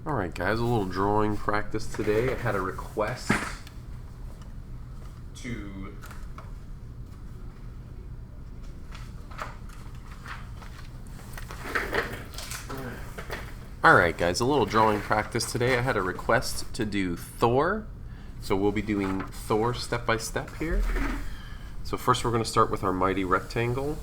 Alright guys, a little drawing practice today. I had a request to Alright guys, a little drawing practice today. I had a request to do Thor. So we'll be doing Thor step by step here. So first we're going to start with our mighty rectangle.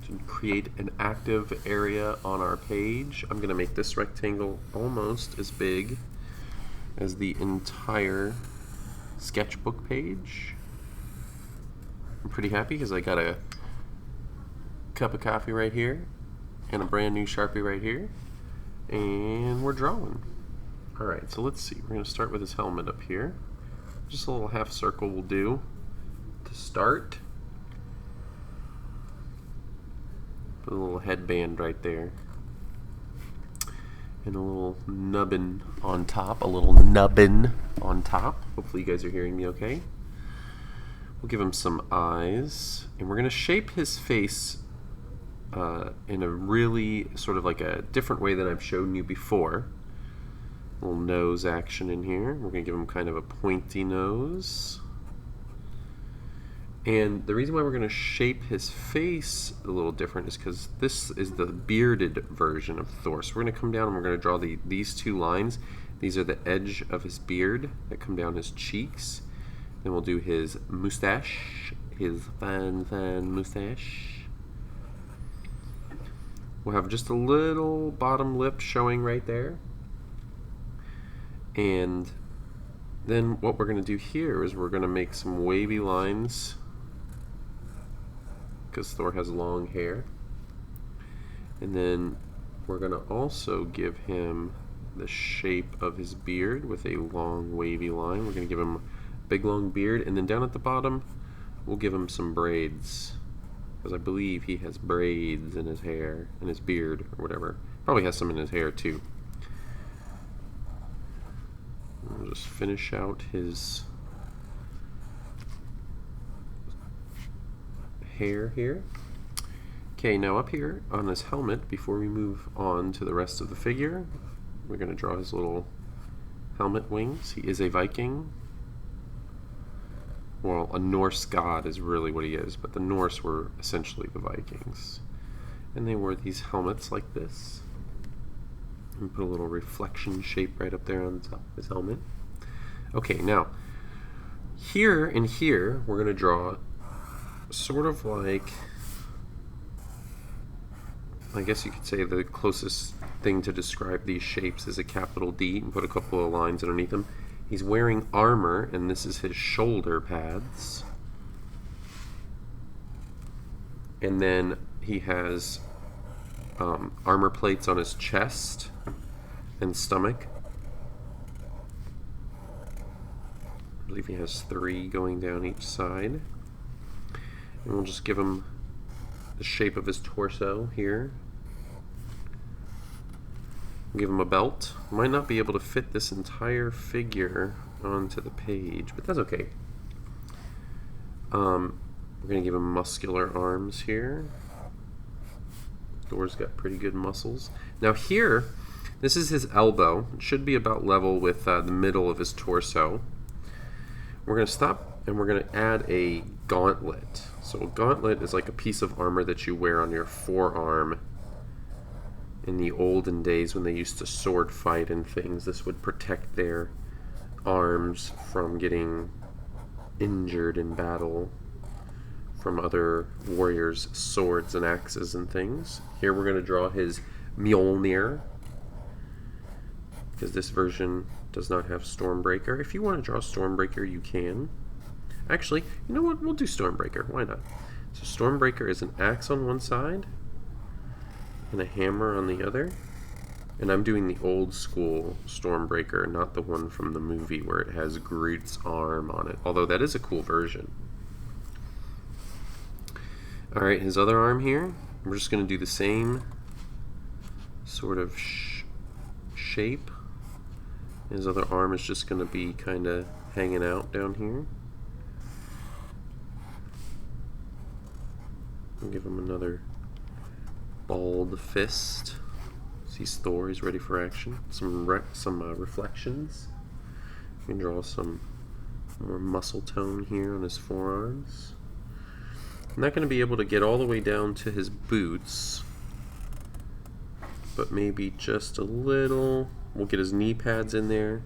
To create an active area on our page, I'm going to make this rectangle almost as big as the entire sketchbook page. I'm pretty happy because I got a cup of coffee right here and a brand new Sharpie right here, and we're drawing. Alright, so let's see. We're going to start with his helmet up here. Just a little half circle will do to start. Put a little headband right there. And a little nubbin on top. Hopefully you guys are hearing me okay. We'll give him some eyes. And we're going to shape his face in a really sort of like a different way than I've shown you before. A little nose action in here. We're going to give him kind of a pointy nose. And the reason why we're going to shape his face a little different is because this is the bearded version of Thor. So we're going to come down and we're going to draw these two lines. These are the edge of his beard that come down his cheeks. Then we'll do his mustache, his fine mustache. We'll have just a little bottom lip showing right there. And then what we're going to do here is we're going to make some wavy lines because Thor has long hair. And then we're going to also give him the shape of his beard with a long wavy line. We're going to give him a big long beard, and then down at the bottom we'll give him some braids because I believe he has braids in his hair, in his beard or whatever. Probably has some in his hair too. We'll just finish out his hair here. Okay, now up here on his helmet, before we move on to the rest of the figure, we're going to draw his little helmet wings. He is a Viking. Well, a Norse god is really what he is, but the Norse were essentially the Vikings. And they wore these helmets like this. And put a little reflection shape right up there on the top of his helmet. Okay, now, here and here, we're going to draw sort of like, I guess you could say the closest thing to describe these shapes is a capital D, and put a couple of lines underneath them. He's wearing armor, and this is his shoulder pads. And then he has armor plates on his chest and stomach. I believe he has 3 going down each side. And we'll just give him the shape of his torso here. We'll give him a belt. Might not be able to fit this entire figure onto the page, but that's okay. We're going to give him muscular arms here. Thor's got pretty good muscles. Now here, this is his elbow. It should be about level with the middle of his torso. We're going to stop and we're going to add a gauntlet. So a gauntlet is like a piece of armor that you wear on your forearm. In the olden days when they used to sword fight and things, this would protect their arms from getting injured in battle from other warriors' swords and axes and things. Here we're going to draw his Mjolnir, because this version does not have Stormbreaker. If you want to draw Stormbreaker, you can. Actually, you know what? We'll do Stormbreaker. Why not? So Stormbreaker is an axe on one side and a hammer on the other. And I'm doing the old school Stormbreaker, not the one from the movie where it has Groot's arm on it. Although that is a cool version. Alright, his other arm here. We're just going to do the same sort of shape. His other arm is just going to be kind of hanging out down here. I'll give him another balled fist. He's Thor. He's ready for action. Some reflections. You can draw some more muscle tone here on his forearms. I'm not going to be able to get all the way down to his boots, but maybe just a little. We'll get his knee pads in there.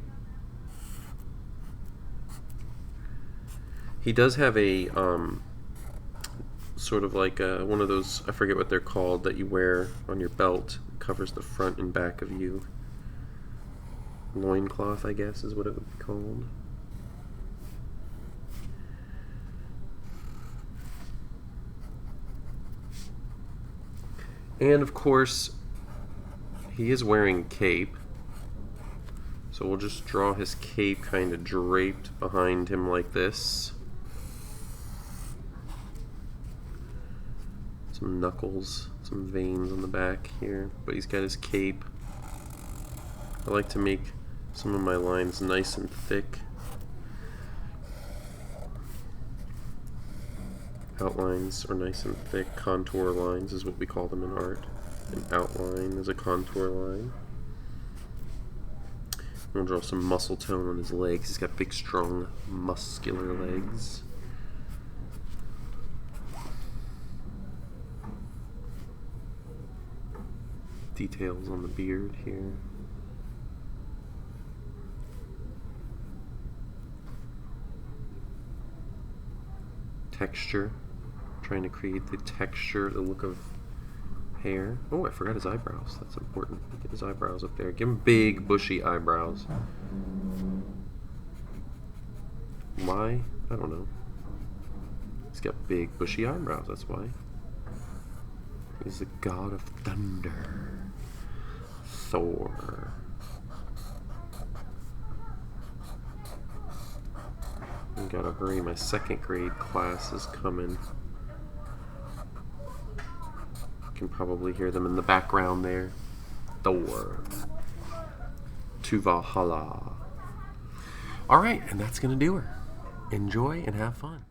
He does have a sort of like one of those, I forget what they're called, that you wear on your belt. It covers the front and back of you. Loincloth, I guess, is what it would be called. And of course, he is wearing a cape. So we'll just draw his cape kind of draped behind him like this. Some knuckles, some veins on the back here, but he's got his cape. I like to make some of my lines nice and thick. Outlines are nice and thick. Contour lines is what we call them in art. An outline is a contour line. We'll draw some muscle tone on his legs. He's got big, strong, muscular legs. Details on the beard here. Texture. Trying to create the texture, the look of hair. Oh, I forgot his eyebrows. That's important. Get his eyebrows up there. Give him big, bushy eyebrows. Why? I don't know. He's got big, bushy eyebrows. That's why. He's the god of thunder. Thor. I gotta hurry. My second grade class is coming. You can probably hear them in the background there. Thor. To Valhalla. Alright, and that's gonna do her. Enjoy and have fun.